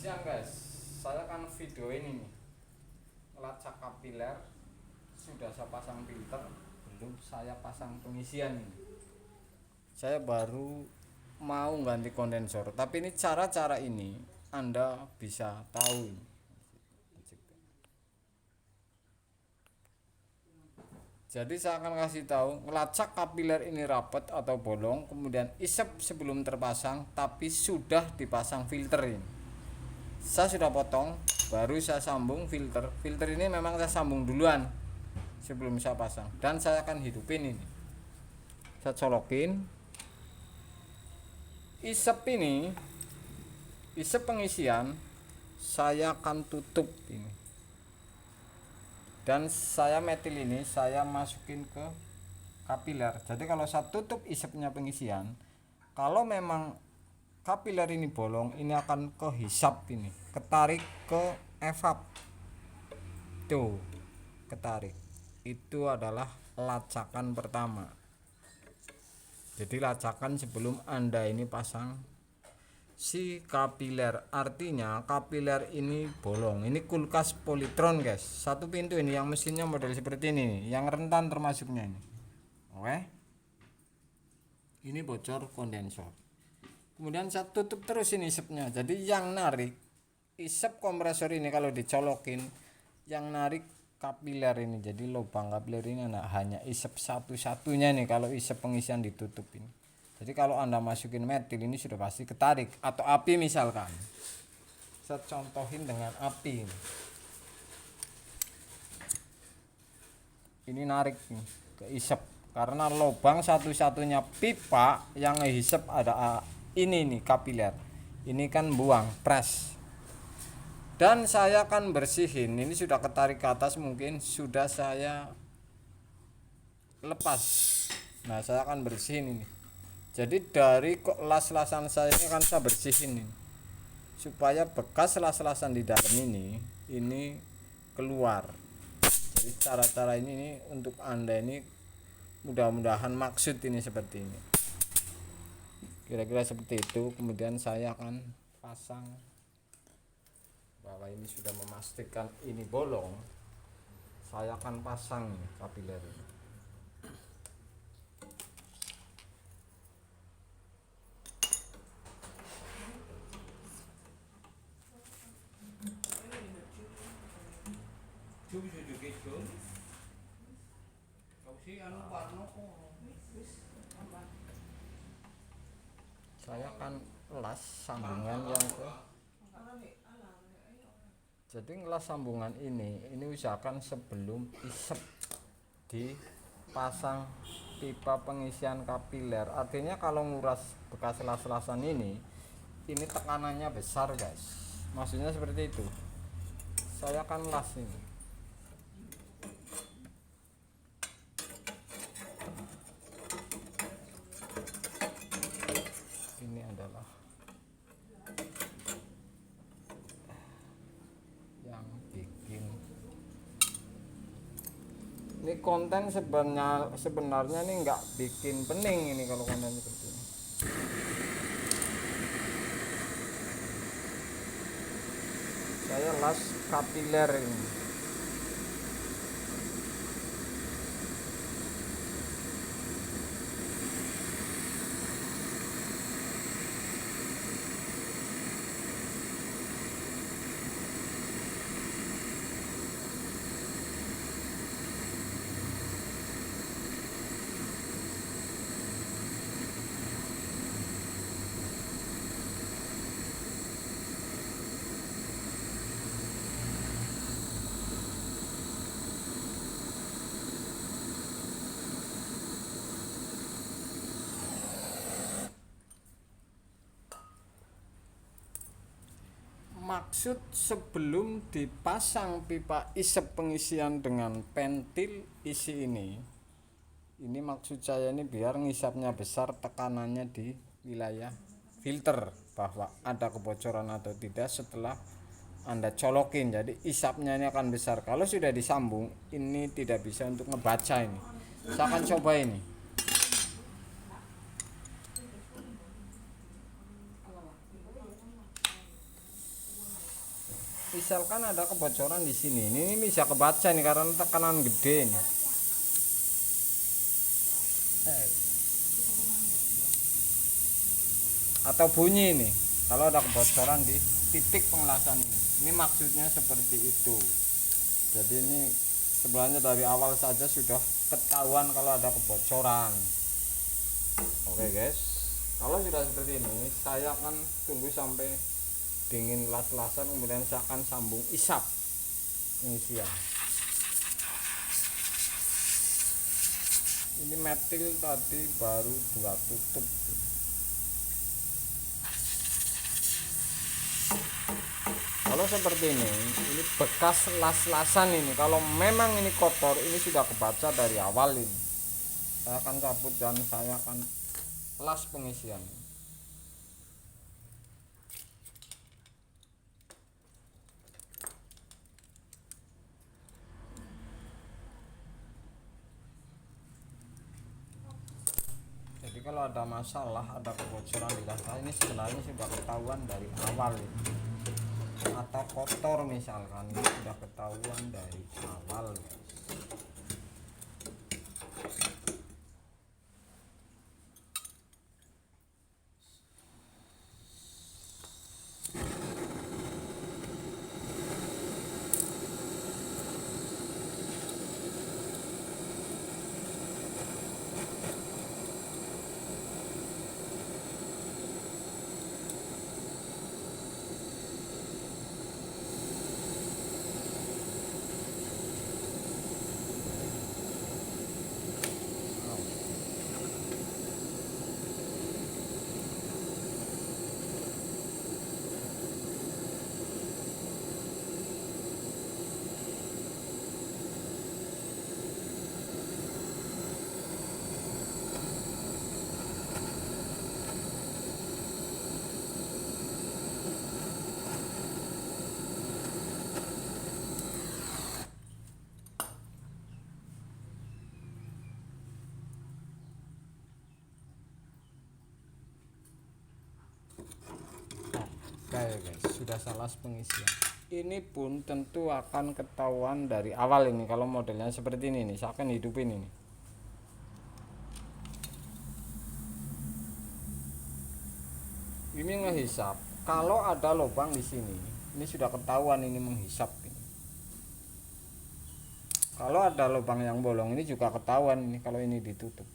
Siang guys, saya akan video ini nih, ngelacak kapiler. Sudah saya pasang filter, belum saya pasang pengisian ini. Saya baru mau ganti kondensor, tapi ini cara-cara ini Anda bisa tahu. Jadi saya akan kasih tahu ngelacak kapiler ini rapat atau bolong, kemudian isep sebelum terpasang, tapi sudah dipasang filter ini. Saya sudah potong, baru saya sambung filter. Filter ini memang saya sambung duluan sebelum saya pasang, dan saya akan hidupin ini. Saya colokin. Isep ini, isep pengisian, saya akan tutup ini. Dan saya metil ini saya masukin ke kapiler. Jadi kalau saya tutup isepnya pengisian, kalau memang kapiler ini bolong, ini akan kehisap ini, ketarik ke evap. Tuh, ketarik. Itu adalah lacakan pertama. Jadi lacakan sebelum Anda ini pasang si kapiler, artinya kapiler ini bolong. Ini kulkas Polytron guys, satu pintu ini, yang mesinnya model seperti ini, yang rentan termasuknya ini. Oke, ini bocor kondensor. Kemudian saya tutup terus ini isepnya. Jadi yang narik isep kompresor ini kalau dicolokin, yang narik kapiler ini. Jadi lubang kapiler ini hanya isep satu-satunya nih kalau isep pengisian ditutup ini. Jadi kalau Anda masukin metil ini sudah pasti ketarik, atau api misalkan. Saya contohin dengan api ini. Ini narik nih ke isep, karena lubang satu-satunya pipa yang ngehisep ada ini nih kapiler. Ini kan buang press. Dan saya akan bersihin. Ini sudah ketarik ke atas, mungkin sudah saya lepas. Nah, saya akan bersihin ini. Jadi dari las-lasan saya ini akan saya bersihin ini, supaya bekas las-lasan di dalam ini keluar. Jadi cara-cara ini untuk Anda ini mudah-mudahan maksud ini seperti ini. Kira-kira seperti itu. Kemudian saya akan pasang, bahwa ini sudah memastikan ini bolong. Saya akan pasang kapiler ini. Saya akan las sambungan yang ke, jadi ngelas sambungan ini usahakan sebelum isep dipasang pipa pengisian kapiler. Artinya kalau nguras bekas las-lasan ini tekanannya besar guys, maksudnya seperti itu. Saya akan las ini. Ini adalah yang bikin ini konten sebenarnya ini nggak bikin pening ini kalau konten seperti ini. Saya las kapiler ini. Maksud sebelum dipasang pipa isep pengisian dengan pentil isi ini maksud saya ini biar ngisapnya besar, tekanannya di wilayah filter, bahwa ada kebocoran atau tidak setelah Anda colokin. Jadi isapnya ini akan besar. Kalau sudah disambung ini tidak bisa untuk ngebaca ini. Saya akan coba ini. misalkan ada kebocoran di sini, ini bisa kebaca nih karena tekanan gede nih. Atau bunyi nih kalau ada kebocoran di titik pengelasan ini maksudnya seperti itu. Jadi ini sebenarnya dari awal saja sudah ketahuan kalau ada kebocoran. Oke guys, kalau sudah seperti ini saya akan tunggu sampai dingin las-lasan, kemudian saya akan sambung isap pengisian. Ini metil tadi baru 2 tutup. Kalau seperti ini bekas las-lasan ini. Kalau memang ini kotor, ini sudah kebaca dari awal ini. Saya akan cabut dan saya akan las pengisian. Jadi kalau ada masalah, ada kebocoran di las ini sebenarnya sudah ketahuan dari awal ini. Atau kotor misalkan, ini sudah ketahuan dari awal. Oke guys, sudah salah pengisian. Ini pun tentu akan ketahuan dari awal ini. Kalau modelnya seperti ini nih, saya akan hidupin ini. Ini ngehisap. Kalau ada lubang di sini, ini sudah ketahuan ini menghisap ini. Kalau ada lubang yang bolong, ini juga ketahuan ini kalau ini ditutup.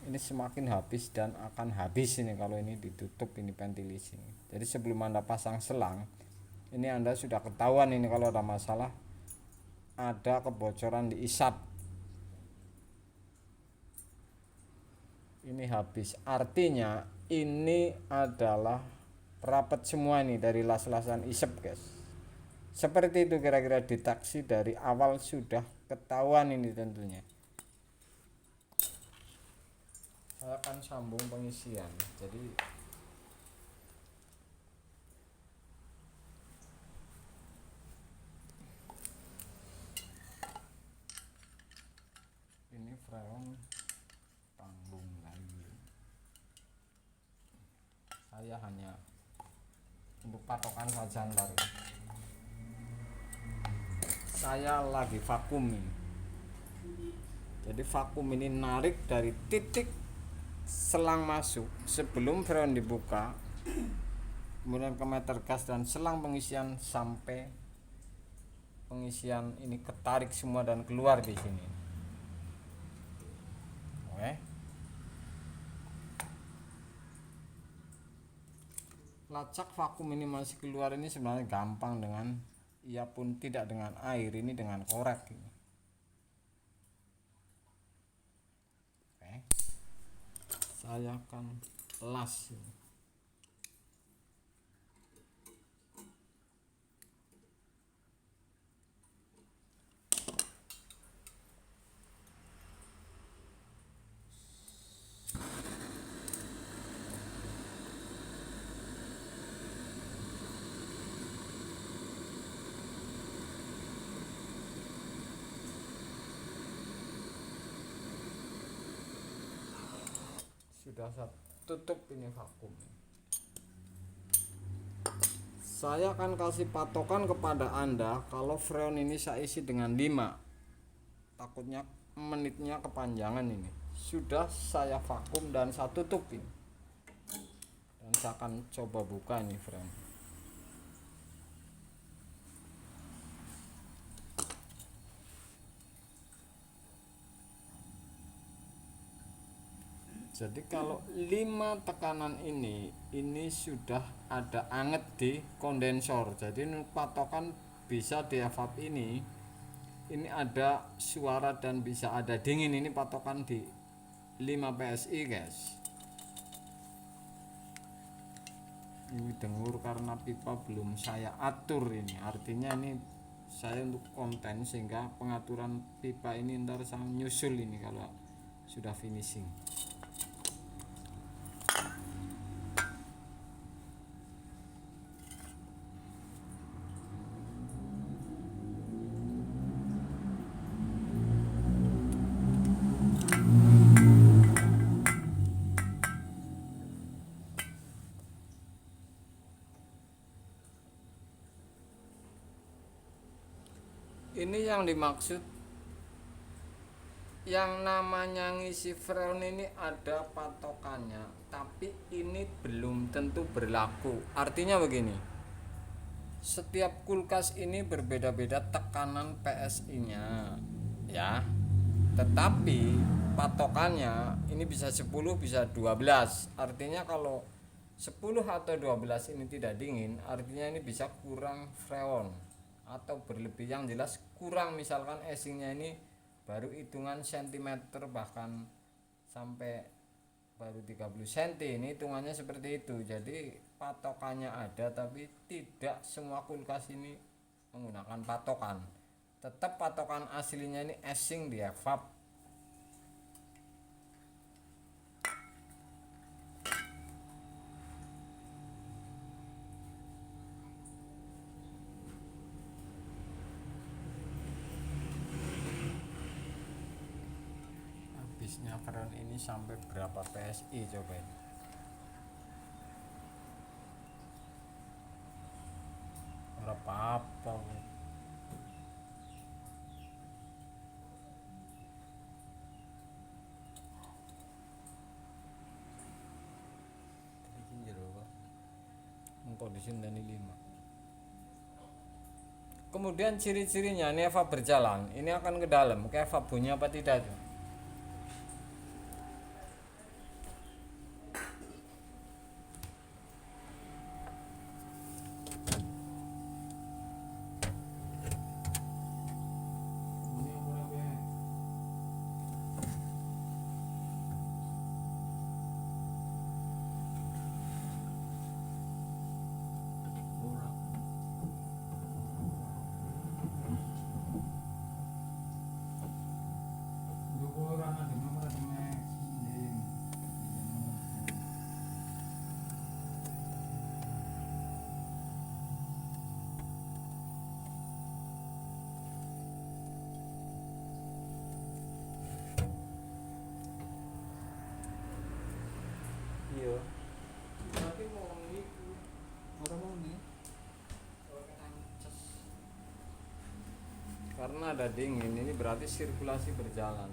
Ini semakin habis dan akan habis ini kalau ini ditutup ini ventilis ini. Jadi sebelum Anda pasang selang, ini Anda sudah ketahuan ini kalau ada masalah, ada kebocoran di isap. Ini habis, artinya ini adalah rapat semua ini dari las-lasan isap guys. Seperti itu kira-kira deteksi dari awal sudah ketahuan ini tentunya. Saya akan sambung pengisian. Jadi ini freon tanggung lagi. Saya hanya untuk patokan saja ntar. Saya lagi vakum ini. Jadi vakum ini narik dari titik selang masuk sebelum freon dibuka, kemudian ke meter gas dan selang pengisian sampai pengisian ini ketarik semua dan keluar di sini. Oke. Lacak vakum ini masih keluar ini sebenarnya gampang dengan, ia pun tidak dengan air, ini dengan korek ini. Saya akan las ini. Sudah saya tutup ini vakum. Saya akan kasih patokan kepada Anda kalau freon ini saya isi dengan 5. Takutnya menitnya kepanjangan ini. Sudah saya vakum dan saya tutup ini. Dan saya akan coba buka ini freon. Jadi kalau 5 tekanan ini sudah ada anget di kondensor. Jadi patokan bisa di evap ini ada suara dan bisa ada dingin. Ini patokan di 5 PSI guys. Ini dengur karena pipa belum saya atur ini. Artinya ini saya untuk konten sehingga pengaturan pipa ini ntar saya nyusul ini kalau sudah finishing. Ini yang dimaksud yang namanya ngisi freon ini ada patokannya, tapi ini belum tentu berlaku. Artinya begini, setiap kulkas ini berbeda-beda tekanan PSI-nya ya, tetapi patokannya ini bisa 10 bisa 12. Artinya kalau 10 atau 12 ini tidak dingin, artinya ini bisa kurang freon atau berlebih, yang jelas kurang. Misalkan eshingnya ini baru hitungan sentimeter, bahkan sampai baru 30 cm, ini hitungannya seperti itu. Jadi patokannya ada, tapi tidak semua kulkas ini menggunakan patokan. Tetap patokan aslinya ini eshing di evap. Habisnya freon ini sampai berapa PSI coba ini. Berapa apa? Kondisi dari 5. Kemudian ciri-cirinya ini evap berjalan, ini akan ke dalam, ke evap bunyi apa tidak tuh? Iya. Tapi mau itu. Orang mau nih. Karena ada dingin, ini berarti sirkulasi berjalan.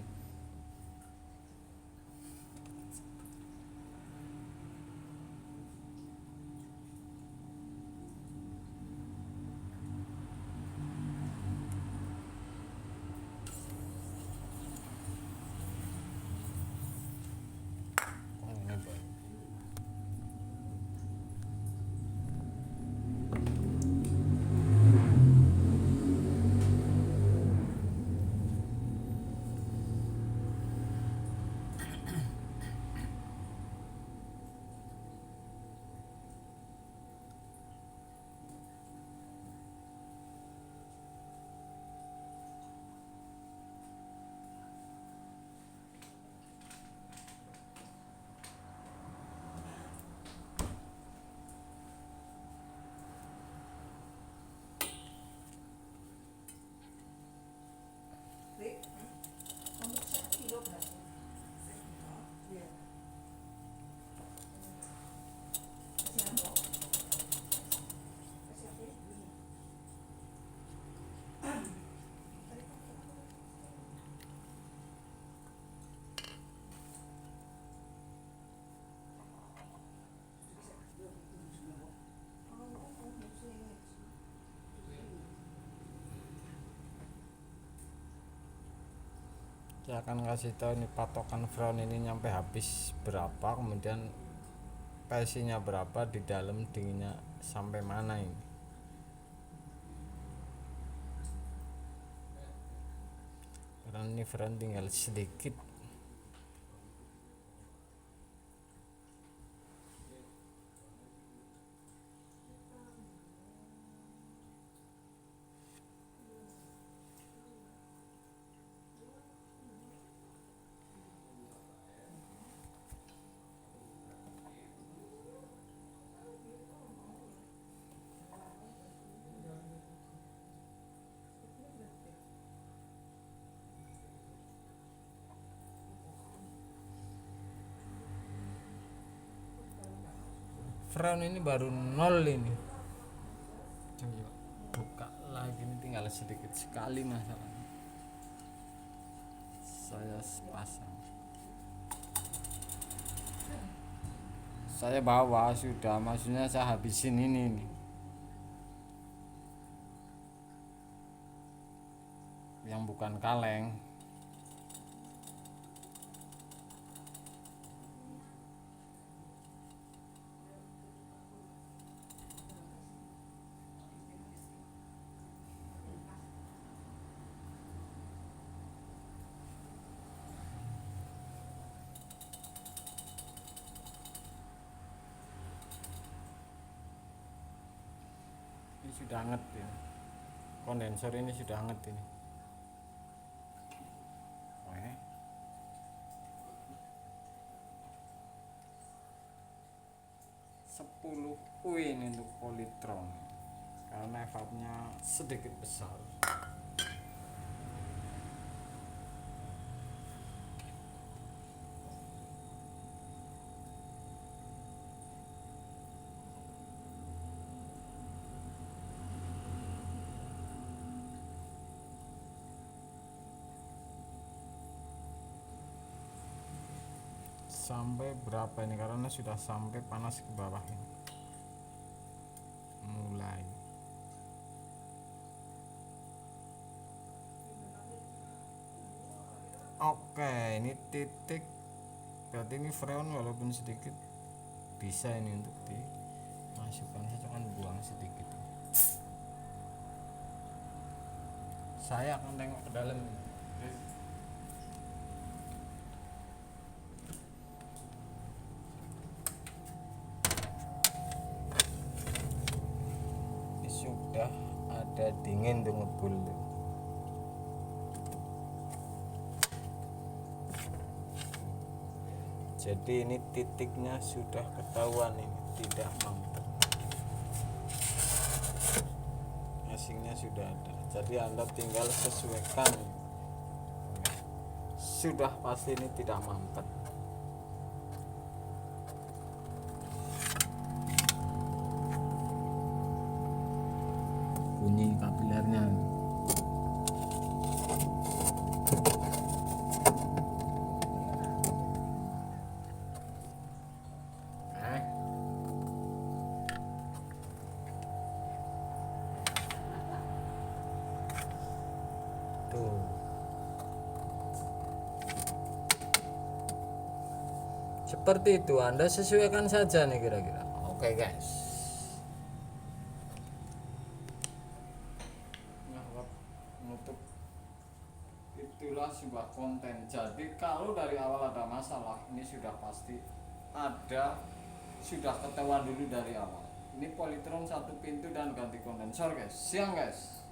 Saya akan kasih tahu ini patokan frown ini nyampe habis berapa, kemudian PSI-nya berapa, di dalam dinginnya sampai mana ini. Karena ini frown tinggal sedikit. Frown ini baru 0 ini. Coba buka lagi, ini tinggal sedikit sekali masalahnya. Saya pasang, saya bawa sudah, maksudnya saya habisin ini nih. Yang bukan kaleng. Ini sudah anget ya. Kondensor ini sudah anget ini. Oke. 10 UIN untuk Polytron karena evapnya sedikit besar. Sampai berapa ini, karena sudah sampai panas ke bawah ini. Mulai oke, ini titik, berarti ini freon walaupun sedikit bisa ini untuk dimasukkan. Saya akan buang sedikit, saya akan tengok ke dalam. Ini sudah ada dingin tuh ngebul tuh. Jadi ini titiknya sudah ketahuan, ini tidak mampu, asingnya sudah ada. Jadi Anda tinggal sesuaikan. Sudah pasti ini tidak mampet. Bunyi kapilernya. Tuh. Seperti itu, Anda sesuaikan saja nih kira-kira. Oke guys. Nah, menutup itulah sebuah konten. Jadi kalau dari awal ada masalah, ini sudah pasti ada, sudah ketahuan dulu dari awal. Ini Polytron satu pintu dan ganti kondensor guys. Siang guys.